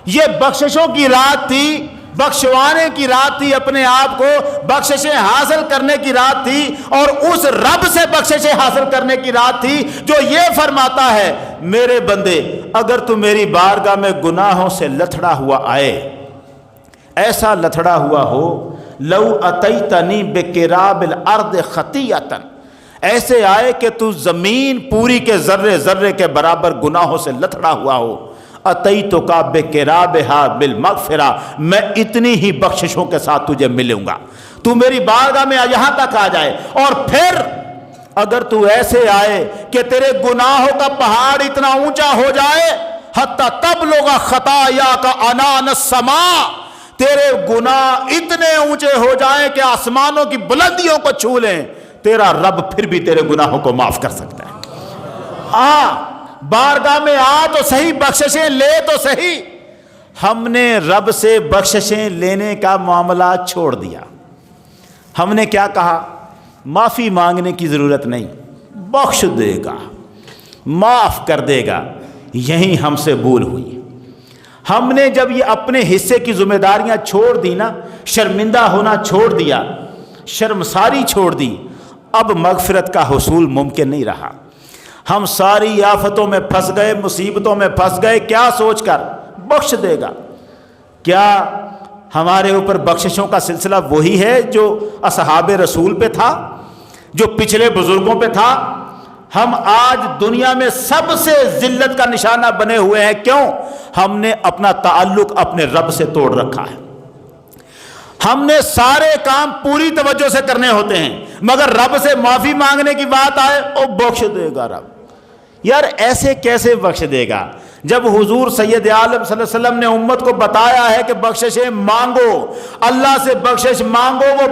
یہ بخششوں کی رات تھی، بخشوانے کی رات تھی، اپنے آپ کو بخششیں حاصل کرنے کی رات تھی، اور اس رب سے بخششیں حاصل کرنے کی رات تھی جو یہ فرماتا ہے میرے بندے اگر تو میری بارگاہ میں گناہوں سے لتھڑا ہوا آئے، ایسا لتھڑا ہوا ہو لو اتیتنی بقراب الارض خطیئۃ، ایسے آئے کہ تو زمین پوری کے ذرے ذرے کے برابر گناہوں سے لتھڑا ہوا ہو، اتیتک بقرابھا بالمغفرہ، میں اتنی ہی بخششوں کے ساتھ تجھے ملوں گا، تو میری بارگاہ میں یہاں تک آ جائے، اور پھر اگر تو ایسے آئے کہ تیرے گناہوں کا پہاڑ اتنا اونچا ہو جائے حتی تبلغ خطایاک عنان السماء، تیرے گناہ اتنے اونچے ہو جائیں کہ آسمانوں کی بلندیوں کو چھو لیں، تیرا رب پھر بھی تیرے گناہوں کو معاف کر سکتا ہے۔ بارگاہ میں آ تو صحیح، بخششیں لے تو صحیح۔ ہم نے رب سے بخششیں لینے کا معاملہ چھوڑ دیا، ہم نے کیا کہا؟ معافی مانگنے کی ضرورت نہیں، بخش دے گا، معاف کر دے گا، یہیں ہم سے بھول ہوئی۔ ہم نے جب یہ اپنے حصے کی ذمہ داریاں چھوڑ دی نا، شرمندہ ہونا چھوڑ دیا، شرمساری چھوڑ دی، اب مغفرت کا حصول ممکن نہیں رہا۔ ہم ساری آفتوں میں پھنس گئے، مصیبتوں میں پھنس گئے، کیا سوچ کر بخش دے گا؟ کیا ہمارے اوپر بخششوں کا سلسلہ وہی ہے جو اصحاب رسول پہ تھا، جو پچھلے بزرگوں پہ تھا؟ ہم آج دنیا میں سب سے ذلت کا نشانہ بنے ہوئے ہیں، کیوں؟ ہم نے اپنا تعلق اپنے رب سے توڑ رکھا ہے۔ ہم نے سارے کام پوری توجہ سے کرنے ہوتے ہیں، مگر رب سے معافی مانگنے کی بات آئے او بخش دے گا رب۔ یار ایسے کیسے بخش دے گا؟ جب حضور سید عالم صلی اللہ علیہ وسلم نے امت کو بتایا ہے کہ بخششیں مانگو، اللہ سے بخشش مانگو، وہ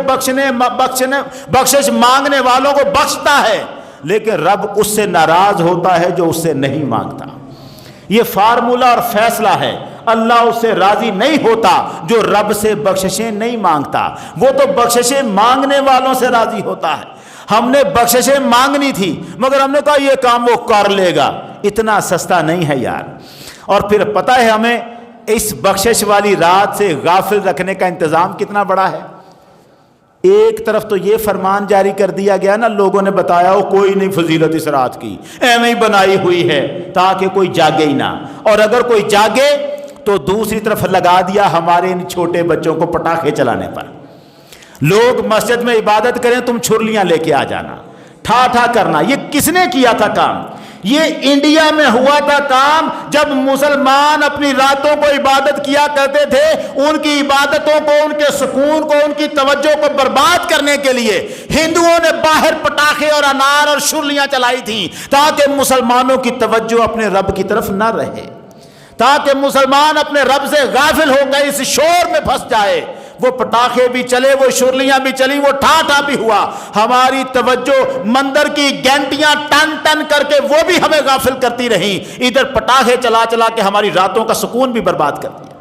بخشش مانگنے والوں کو بخشتا ہے، لیکن رب اس سے ناراض ہوتا ہے جو اس سے نہیں مانگتا۔ یہ فارمولہ اور فیصلہ ہے، اللہ اس سے راضی نہیں ہوتا جو رب سے بخششیں نہیں مانگتا، وہ تو بخششیں مانگنے والوں سے راضی ہوتا ہے۔ ہم نے بخششیں مانگنی تھی مگر ہم نے کہا یہ کام وہ کر لے گا، اتنا سستا نہیں ہے یار۔ اور پھر پتہ ہے ہمیں اس بخشش والی رات سے غافل رکھنے کا انتظام کتنا بڑا ہے۔ ایک طرف تو یہ فرمان جاری کر دیا گیا نا، لوگوں نے بتایا ہو کوئی نہیں فضیلت اس رات کی، ایویں ہی بنائی ہوئی ہے تاکہ کوئی جاگے ہی نہ، اور اگر کوئی جاگے تو دوسری طرف لگا دیا ہمارے ان چھوٹے بچوں کو پٹاخے چلانے پر۔ لوگ مسجد میں عبادت کریں تم چھرلیاں لے کے آ جانا، ٹھا ٹھا کرنا۔ یہ کس نے کیا تھا کام؟ یہ انڈیا میں ہوا تھا کام جب مسلمان اپنی راتوں کو عبادت کیا کرتے تھے، ان کی عبادتوں کو، ان کے سکون کو، ان کی توجہ کو برباد کرنے کے لیے ہندوؤں نے باہر پٹاخے اور انار اور شرلیاں چلائی تھیں تاکہ مسلمانوں کی توجہ اپنے رب کی طرف نہ رہے، تاکہ مسلمان اپنے رب سے غافل ہو گئے، اس شور میں پھنس جائے۔ وہ پٹاخے بھی چلے، وہ شرلیاں بھی چلی، وہ ٹھا ٹھا بھی ہوا، ہماری توجہ مندر کی گھنٹیاں ٹن ٹن کر کے وہ بھی ہمیں غافل کرتی رہیں، ادھر پٹاخے چلا چلا کے ہماری راتوں کا سکون بھی برباد کر دیا۔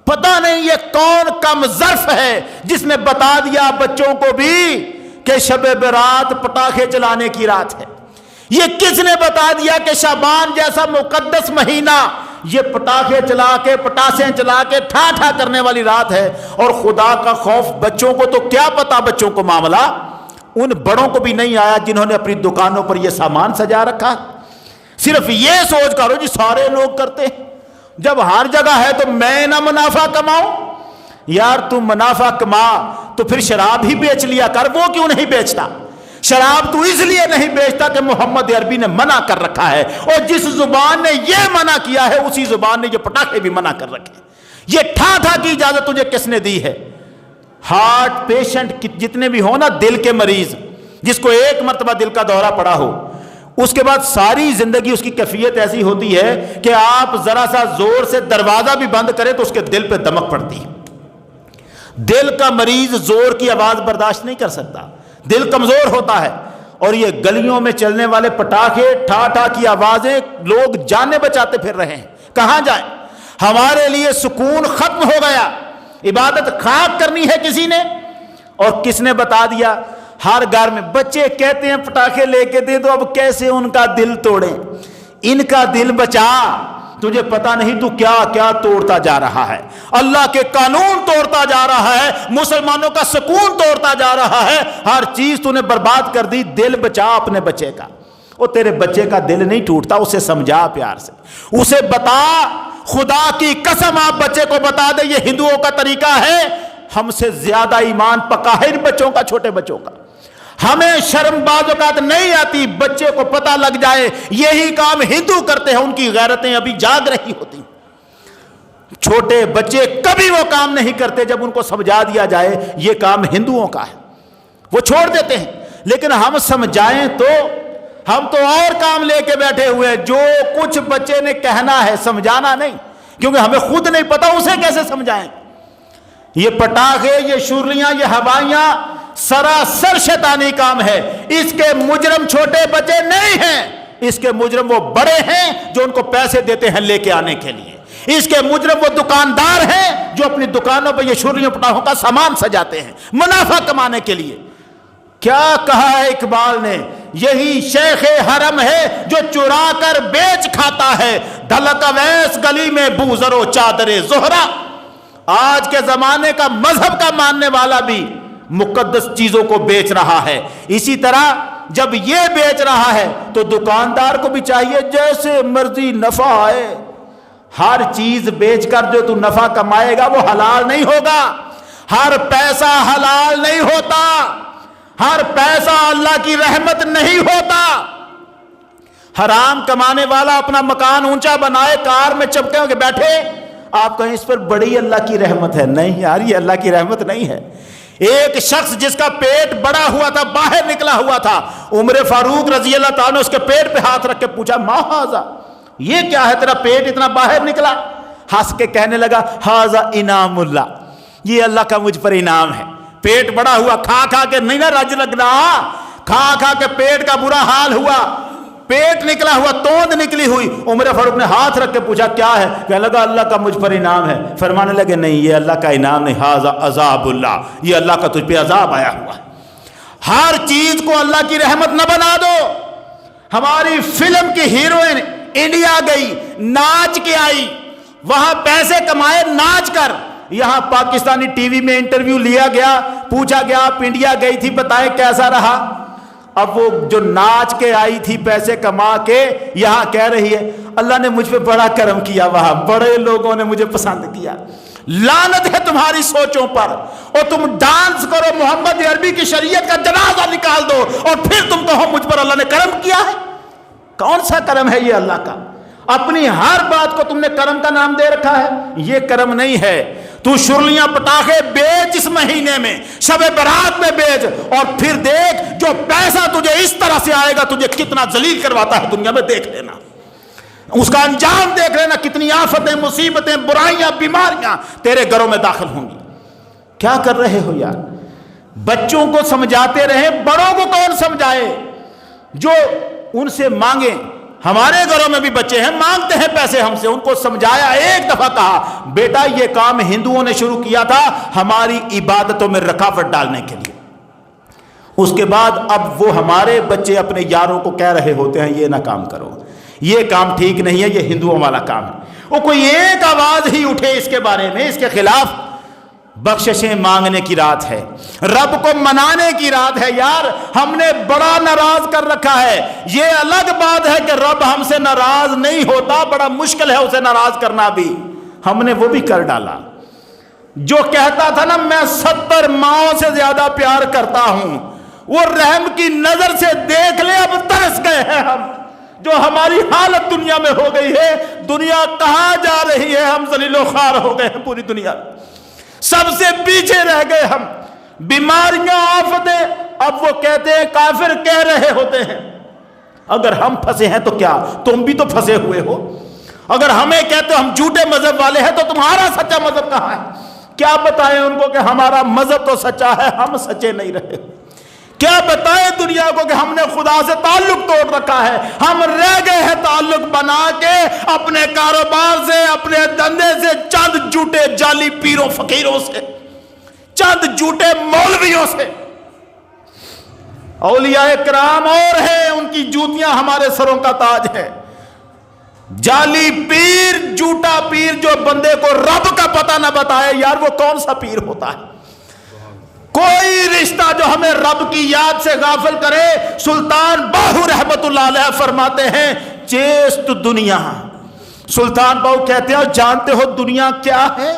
پتہ نہیں یہ کون کم ظرف ہے جس نے بتا دیا بچوں کو بھی کہ شب برات پٹاخے چلانے کی رات ہے۔ یہ کس نے بتا دیا کہ شعبان جیسا مقدس مہینہ یہ پٹاخے چلا کے، پٹاسیں چلا کے ٹھا ٹھا کرنے والی رات ہے؟ اور خدا کا خوف بچوں کو تو کیا پتا، بچوں کو معاملہ ان بڑوں کو بھی نہیں آیا جنہوں نے اپنی دکانوں پر یہ سامان سجا رکھا۔ صرف یہ سوچ کرو جی سارے لوگ کرتے ہیں، جب ہر جگہ ہے تو میں نہ منافع کماؤں؟ یار تم منافع کما تو پھر شراب ہی بیچ لیا کر، وہ کیوں نہیں بیچتا؟ شراب تو اس لیے نہیں بیچتا کہ محمد عربی نے منع کر رکھا ہے، اور جس زبان نے یہ منع کیا ہے اسی زبان نے یہ پٹاخے بھی منع کر رکھے۔ یہ ٹھا ٹھا کی اجازت تجھے کس نے دی ہے؟ ہارٹ پیشنٹ جتنے بھی ہو نا، دل کے مریض، جس کو ایک مرتبہ دل کا دورہ پڑا ہو، اس کے بعد ساری زندگی اس کی کیفیت ایسی ہوتی ہے کہ آپ ذرا سا زور سے دروازہ بھی بند کریں تو اس کے دل پہ دمک پڑتی ہے۔ دل کا مریض زور کی آواز برداشت نہیں کر سکتا، دل کمزور ہوتا ہے۔ اور یہ گلیوں میں چلنے والے پٹاخے، ٹھا ٹھا کی آوازیں، لوگ جانیں بچاتے پھر رہے ہیں، کہاں جائیں؟ ہمارے لیے سکون ختم ہو گیا، عبادت خاک کرنی ہے کسی نے، اور کس نے بتا دیا؟ ہر گھر میں بچے کہتے ہیں پٹاخے لے کے دے دو، اب کیسے ان کا دل توڑیں؟ ان کا دل بچا تجھے پتا نہیں تو کیا کیا توڑتا جا رہا ہے، اللہ کے قانون توڑتا جا رہا ہے، مسلمانوں کا سکون توڑتا جا رہا ہے، ہر چیز تو نے برباد کر دی۔ دل بچا اپنے بچے کا، وہ تیرے بچے کا دل نہیں ٹوٹتا، اسے سمجھا پیار سے، اسے بتا، خدا کی قسم آپ بچے کو بتا دے یہ ہندوؤں کا طریقہ ہے، ہم سے زیادہ ایمان پکا ہے ان بچوں کا، چھوٹے بچوں کا۔ ہمیں شرم بعض اوقات نہیں آتی، بچے کو پتہ لگ جائے یہی کام ہندو کرتے ہیں، ان کی غیرتیں ابھی جاگ رہی ہوتی۔ چھوٹے بچے کبھی وہ کام نہیں کرتے جب ان کو سمجھا دیا جائے یہ کام ہندوؤں کا ہے، وہ چھوڑ دیتے ہیں۔ لیکن ہم سمجھائیں تو ہم تو اور کام لے کے بیٹھے ہوئے، جو کچھ بچے نے کہنا ہے سمجھانا نہیں، کیونکہ ہمیں خود نہیں پتا اسے کیسے سمجھائیں۔ یہ پٹاخے، یہ شورلیاں، یہ ہوائیاں سراسر شیطانی کام ہے۔ اس کے مجرم چھوٹے بچے نہیں ہیں، اس کے مجرم وہ بڑے ہیں جو ان کو پیسے دیتے ہیں لے کے آنے کے لیے۔ اس کے مجرم وہ دکاندار ہیں جو اپنی دکانوں پہ یہ شورلیوں پٹاخوں کا سامان سجاتے ہیں منافع کمانے کے لیے۔ کیا کہا ہے اقبال نے، یہی شیخ حرم ہے جو چرا کر بیچ کھاتا ہے، دھلک اویس گلی میں بوزر و چادر زہرا۔ آج کے زمانے کا مذہب کا ماننے والا بھی مقدس چیزوں کو بیچ رہا ہے، اسی طرح جب یہ بیچ رہا ہے تو دکاندار کو بھی چاہیے جیسے مرضی نفع آئے، ہر چیز بیچ کر جو تو نفع کمائے گا وہ حلال نہیں ہوگا، ہر پیسہ حلال نہیں ہوتا، ہر پیسہ اللہ کی رحمت نہیں ہوتا۔ حرام کمانے والا اپنا مکان اونچا بنائے، کار میں چپکے ہو کے بیٹھے، آپ کہیں اس پر بڑی اللہ کی رحمت ہے، نہیں یار یہ اللہ کی رحمت نہیں ہے۔ ایک شخص جس کا پیٹ بڑا ہوا تھا، باہر نکلا ہوا تھا، عمر فاروق رضی اللہ تعالیٰ نے اس کے پیٹ پہ ہاتھ رکھ کے پوچھا ما ھذا، یہ کیا ہے تیرا پیٹ اتنا باہر نکلا؟ ہنس کے کہنے لگا ھذا انعام اللہ، یہ اللہ کا مجھ پر انعام ہے۔ پیٹ بڑا ہوا، کھا کھا کے نہیں نا رج لگنا، کھا کھا کے پیٹ کا برا حال ہوا، پیٹ نکلا ہوا، توند نکلی ہوئی۔ عمر فاروق نے ہاتھ رکھ کے پوچھا کیا ہے؟ کہنے لگا اللہ کا مجھ پر انعام ہے۔ فرمانے لگے نہیں یہ اللہ کا انعام نہیں، ھذا عذاب اللہ، یہ اللہ کا تجھ پہ عذاب آیا ہوا ہے۔ ہر چیز کو اللہ کی رحمت نہ بنا دو۔ ہماری فلم کی ہیروئن انڈیا گئی، ناچ کے آئی، وہاں پیسے کمائے ناچ کر، یہاں پاکستانی ٹی وی میں انٹرویو لیا گیا، پوچھا گیا آپ انڈیا گئی تھی بتائیں کیسا رہا؟ اب وہ جو ناچ کے آئی تھی پیسے کما کے یہاں کہہ رہی ہے اللہ نے مجھ پہ بڑا کرم کیا، وہاں بڑے لوگوں نے مجھے پسند کیا۔ لعنت ہے تمہاری سوچوں پر، اور تم ڈانس کرو، محمد عربی کی شریعت کا جنازہ نکال دو اور پھر تم کہو مجھ پر اللہ نے کرم کیا ہے۔ کون سا کرم ہے یہ اللہ کا؟ اپنی ہر بات کو تم نے کرم کا نام دے رکھا ہے، یہ کرم نہیں ہے۔ تو شرلیاں پٹاخے بیچ اس مہینے میں، شب برات میں بیچ، اور پھر دیکھ جو پیسہ تجھے اس طرح سے آئے گا تجھے کتنا ذلیل کرواتا ہے دنیا میں، دیکھ لینا اس کا انجام، دیکھ لینا کتنی آفتیں، مصیبتیں، برائیاں، بیماریاں تیرے گھروں میں داخل ہوں گی۔ کیا کر رہے ہو یار؟ بچوں کو سمجھاتے رہے، بڑوں کو کون سمجھائے؟ جو ان سے مانگیں، ہمارے گھروں میں بھی بچے ہیں مانگتے ہیں پیسے ہم سے، ان کو سمجھایا، ایک دفعہ کہا بیٹا یہ کام ہندوؤں نے شروع کیا تھا ہماری عبادتوں میں رکاوٹ ڈالنے کے لیے۔ اس کے بعد اب وہ ہمارے بچے اپنے یاروں کو کہہ رہے ہوتے ہیں یہ نہ کام کرو، یہ کام ٹھیک نہیں ہے، یہ ہندوؤں والا کام ہے۔ وہ کوئی ایک آواز ہی اٹھے اس کے بارے میں، اس کے خلاف، بخششیں مانگنے کی رات ہے، رب کو منانے کی رات ہے۔ یار ہم نے بڑا ناراض کر رکھا ہے، یہ الگ بات ہے کہ رب ہم سے ناراض نہیں ہوتا، بڑا مشکل ہے اسے ناراض کرنا بھی، ہم نے وہ بھی کر ڈالا۔ جو کہتا تھا نا میں 70 ماؤں سے زیادہ پیار کرتا ہوں، وہ رحم کی نظر سے دیکھ لے اب ترس گئے ہیں ہم، جو ہماری حالت دنیا میں ہو گئی ہے، دنیا کہاں جا رہی ہے، ہم ذلیل و خوار ہو گئے ہیں پوری دنیا، سب سے پیچھے رہ گئے ہم، بیماریاں، آفتیں۔ اب وہ کہتے ہیں کافر کہہ رہے ہوتے ہیں اگر ہم پھنسے ہیں تو کیا تم بھی تو پھنسے ہوئے ہو، اگر ہمیں کہتے ہو ہم جھوٹے مذہب والے ہیں تو تمہارا سچا مذہب کہاں ہے؟ کیا بتائیں ان کو کہ ہمارا مذہب تو سچا ہے، ہم سچے نہیں رہے؟ کیا بتائیں دنیا کو کہ ہم نے خدا سے تعلق توڑ رکھا ہے، ہم رہ گئے ہیں تعلق بنا کے اپنے کاروبار سے، اپنے دھندے سے، چند جھوٹے جعلی پیروں فقیروں سے، چند جھوٹے مولویوں سے۔ اولیاء کرام اور ہیں، ان کی جوتیاں ہمارے سروں کا تاج ہے، جعلی پیر، جھوٹا پیر جو بندے کو رب کا پتہ نہ بتائے، یار وہ کون سا پیر ہوتا ہے؟ کوئی رشتہ جو ہمیں رب کی یاد سے غافل کرے، سلطان باہو رحمت اللہ علیہ فرماتے ہیں چیست دنیا، سلطان باہو کہتے ہیں جانتے ہو دنیا کیا ہے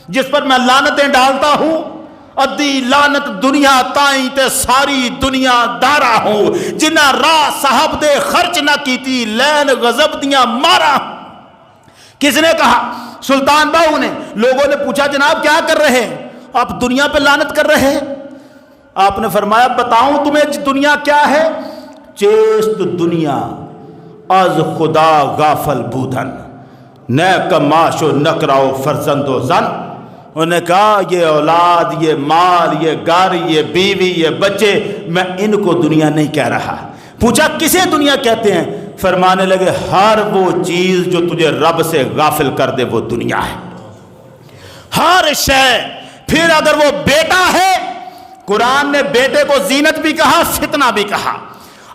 جس پر میں لعنتیں ڈالتا ہوں؟ ادی لعنت دنیا تائیں تے ساری دنیا دارا ہوں، جنہ راہ صاحب دے خرچ نہ کیتی لین غضب دیاں مارا۔ کس نے کہا؟ سلطان باہو نے۔ لوگوں نے پوچھا جناب کیا کر رہے ہیں آپ؟ دنیا پہ لعنت کر رہے ہیں؟ آپ نے فرمایا بتاؤں تمہیں دنیا کیا ہے؟ چیست دنیا از خدا غافل بودن، نہ کماش و نکراؤ فرزند و زن۔ انہوں نے کہا یہ اولاد، یہ مال، یہ گھر، یہ بیوی، یہ بچے، میں ان کو دنیا نہیں کہہ رہا۔ پوچھا کسے دنیا کہتے ہیں؟ فرمانے لگے ہر وہ چیز جو تجھے رب سے غافل کر دے وہ دنیا ہے، ہر شے۔ پھر اگر وہ بیٹا ہے، قرآن نے بیٹے کو زینت بھی کہا، فتنہ بھی کہا۔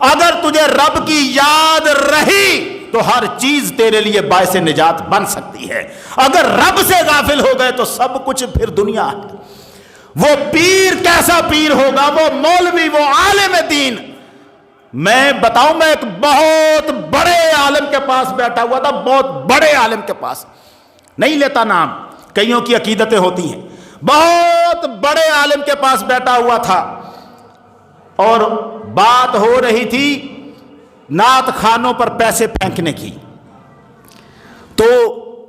اگر تجھے رب کی یاد رہی تو ہر چیز تیرے لیے باعث نجات بن سکتی ہے۔ اگر رب سے غافل ہو گئے تو سب کچھ پھر دنیا ہے۔ وہ پیر کیسا پیر ہوگا، وہ مولوی، وہ عالم دین۔ میں بتاؤں، میں ایک بہت بڑے عالم کے پاس بیٹھا ہوا تھا، بہت بڑے عالم کے پاس، نہیں لیتا نام، کئیوں کی عقیدتیں ہوتی ہیں۔ بہت بڑے عالم کے پاس بیٹھا ہوا تھا اور بات ہو رہی تھی نعت خانوں پر پیسے پھینکنے کی۔ تو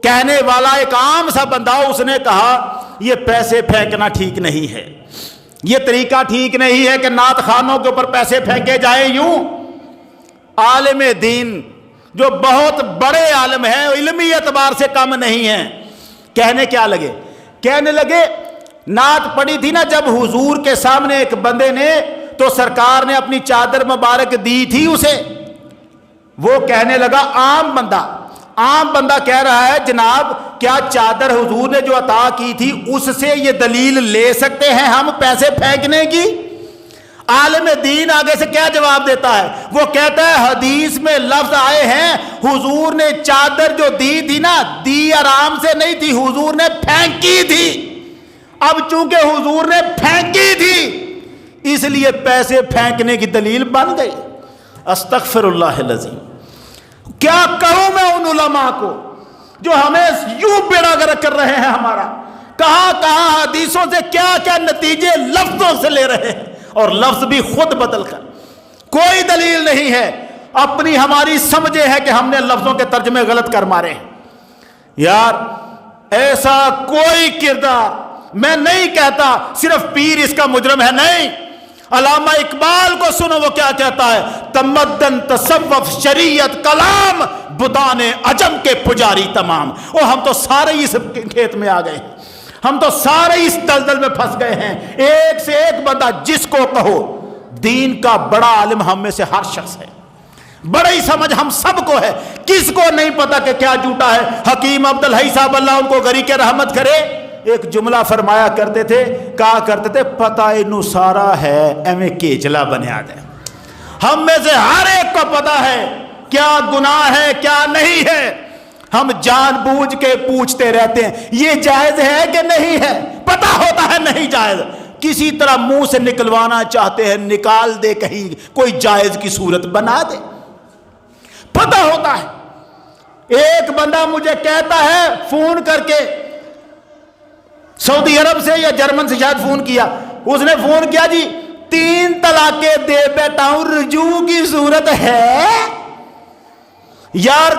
کہنے والا ایک عام سا بندہ، اس نے کہا یہ پیسے پھینکنا ٹھیک نہیں ہے، یہ طریقہ ٹھیک نہیں ہے کہ نعت خانوں کے اوپر پیسے پھینکے جائیں یوں۔ عالم دین جو بہت بڑے عالم ہیں، علمی اعتبار سے کم نہیں ہیں، کہنے کیا لگے؟ کہنے لگے نعت پڑھی تھی نا جب حضور کے سامنے ایک بندے نے، تو سرکار نے اپنی چادر مبارک دی تھی اسے۔ وہ کہنے لگا عام بندہ کہہ رہا ہے جناب کیا چادر حضور نے جو عطا کی تھی اس سے یہ دلیل لے سکتے ہیں ہم پیسے پھینکنے کی؟ عالم دین آگے سے کیا جواب دیتا ہے؟ وہ کہتا ہے حدیث میں لفظ آئے ہیں حضور نے چادر جو دی تھی نا، دی آرام سے نہیں تھی، حضور نے پھینکی تھی۔ اب چونکہ حضور نے پھینکی تھی اس لیے پیسے پھینکنے کی دلیل بن گئی۔ استغفر اللہ العظیم۔ کیا کہوں میں ان علماء کو جو ہمیں یوں بیڑا گرک کر رہے ہیں ہمارا، کہاں کہاں حدیثوں سے کیا کیا نتیجے لفظوں سے لے رہے ہیں، اور لفظ بھی خود بدل کر۔ کوئی دلیل نہیں ہے، اپنی ہماری سمجھے ہے کہ ہم نے لفظوں کے ترجمے غلط کر مارے ہیں۔ یار ایسا کوئی کردار میں نہیں کہتا صرف پیر اس کا مجرم ہے، نہیں۔ علامہ اقبال کو سنو وہ کیا کہتا ہے، تمدن تصوف شریعت کلام بدان عجم کے پجاری تمام۔ وہ ہم تو سارے اس کھیت میں آ گئے ہیں، ہم تو سارے اس دلدل میں پھنس گئے ہیں۔ ایک سے ایک بندہ جس کو کہو دین کا بڑا عالم ہم میں سے ہر شخص ہے، بڑی سمجھ ہم سب کو ہے، کس کو نہیں پتا کہ کیا جھوٹا ہے۔ حکیم عبدالحی صاحب اللہ ان کو غریق رحمت کرے، ایک جملہ فرمایا کرتے تھے، کہا کرتے تھے پتہ انو سارا ہے ایویں کیچلا بنیا دے۔ ہم میں سے ہر ایک کو پتا ہے کیا گناہ ہے کیا نہیں ہے، ہم جان بوجھ کے پوچھتے رہتے ہیں یہ جائز ہے کہ نہیں ہے، پتہ ہوتا ہے نہیں جائز، کسی طرح منہ سے نکلوانا چاہتے ہیں، نکال دے کہیں کوئی جائز کی صورت بنا دے، پتہ ہوتا ہے۔ ایک بندہ مجھے کہتا ہے فون کر کے، سعودی عرب سے یا جرمن سے شاید فون کیا، اس نے فون کیا جی 3 طلاقیں دے بیٹھا ہوں، رجوع کی صورت ہے؟ یار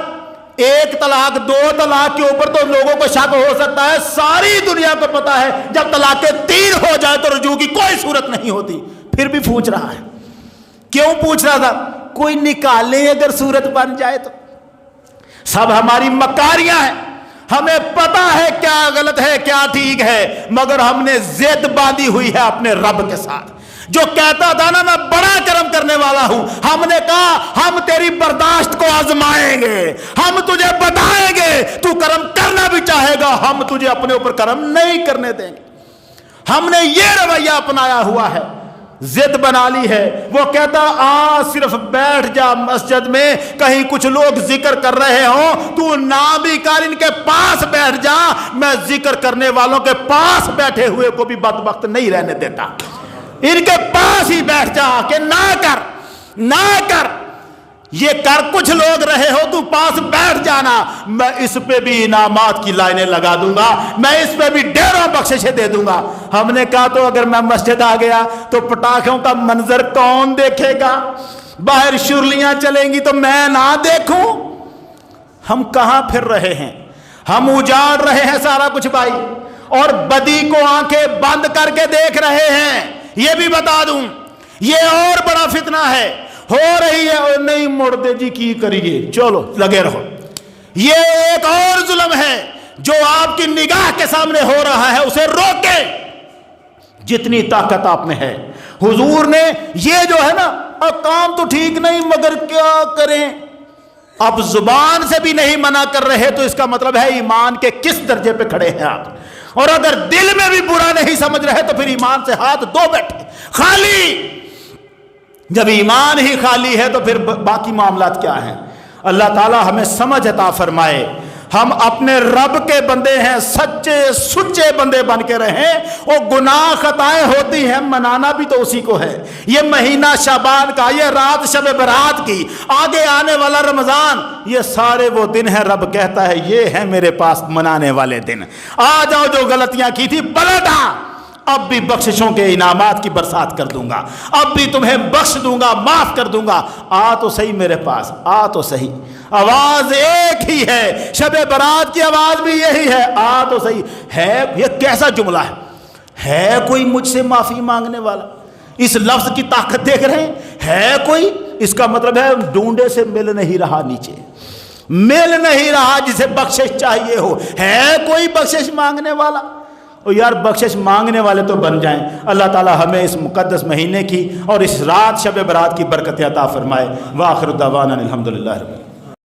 1 طلاق 2 طلاق کے اوپر تو لوگوں کو شک ہو سکتا ہے، ساری دنیا کو پتا ہے جب طلاقیں 3 ہو جائے تو رجوع کی کوئی صورت نہیں ہوتی، پھر بھی پوچھ رہا ہے۔ کیوں پوچھ رہا تھا؟ کوئی نکالے اگر صورت بن جائے تو۔ سب ہماری مکاریاں ہیں، ہمیں پتا ہے کیا غلط ہے کیا ٹھیک ہے، مگر ہم نے ضد باندھی ہوئی ہے اپنے رب کے ساتھ۔ جو کہتا تھا نا میں بڑا کرم کرنے والا ہوں، ہم نے کہا ہم تیری برداشت کو آزمائیں گے، ہم تجھے بتائیں گے، تو کرم کرنا بھی چاہے گا ہم تجھے اپنے اوپر کرم نہیں کرنے دیں گے۔ ہم نے یہ رویہ اپنایا ہوا ہے۔ ضد بنا لی ہے. وہ کہتا صرف بیٹھ جا مسجد میں, کہیں کچھ لوگ ذکر کر رہے ہوں تو نہ بھی کر, ان کے پاس بیٹھ جا, میں ذکر کرنے والوں کے پاس بیٹھے ہوئے کو بھی بدبخت نہیں رہنے دیتا. ان کے پاس ہی بیٹھ جا کہ نہ کر یہ کر, کچھ لوگ رہے ہو تو پاس بیٹھ جانا, میں اس پہ بھی انعامات کی لائنیں لگا دوں گا, میں اس پہ بھی ڈھیروں بخششیں دے دوں گا. ہم نے کہا تو اگر میں مسجد آ گیا تو پٹاخوں کا منظر کون دیکھے گا؟ باہر شرلیاں چلیں گی تو میں نہ دیکھوں؟ ہم کہاں پھر رہے ہیں؟ ہم اجاڑ رہے ہیں سارا کچھ بھائی, اور بدی کو آنکھیں بند کر کے دیکھ رہے ہیں. یہ بھی بتا دوں, یہ اور بڑا فتنہ ہے. ہو رہی ہے اور نہیں مڑتے جی کی کریے, چلو لگے رہو. یہ ایک اور ظلم ہے جو آپ کی نگاہ کے سامنے ہو رہا ہے, اسے روکے جتنی طاقت آپ میں ہے. حضور نے یہ جو ہے نا, کام تو ٹھیک نہیں مگر کیا کریں, اب زبان سے بھی نہیں منع کر رہے تو اس کا مطلب ہے ایمان کے کس درجے پہ کھڑے ہیں آپ. اور اگر دل میں بھی برا نہیں سمجھ رہے تو پھر ایمان سے ہاتھ دو بیٹھے خالی. جب ایمان ہی خالی ہے تو پھر باقی معاملات کیا ہیں؟ اللہ تعالی ہمیں سمجھ عطا فرمائے. ہم اپنے رب کے بندے ہیں, سچے سچے بندے بن کے رہیں. وہ گناہ خطائیں ہوتی ہیں, منانا بھی تو اسی کو ہے. یہ مہینہ شعبان کا, یہ رات شب برات کی, آگے آنے والا رمضان, یہ سارے وہ دن ہیں. رب کہتا ہے یہ ہیں میرے پاس منانے والے دن. آ جاؤ, جو غلطیاں کی تھی پلٹا, اب بھی بخششوں کے انعامات کی برسات کر دوں گا, اب بھی تمہیں بخش دوں گا, معاف کر دوں گا. آ تو صحیح میرے پاس, آ تو صحیح. آواز ایک ہی ہے, شب برات کی آواز بھی یہی ہے, آ تو صحیح. ہے یہ کیسا جملہ ہے کوئی مجھ سے معافی مانگنے والا؟ اس لفظ کی طاقت دیکھ رہے ہیں, ہے کوئی؟ اس کا مطلب ہے ڈونڈے سے مل نہیں رہا, نیچے مل نہیں رہا جسے بخشش چاہیے ہو. ہے کوئی بخشش مانگنے والا؟ اور یار بخشش مانگنے والے تو بن جائیں. اللہ تعالی ہمیں اس مقدس مہینے کی اور اس رات شب برات کی برکت عطا فرمائے. وآخر دعوانا الحمدللہ رب العالمین.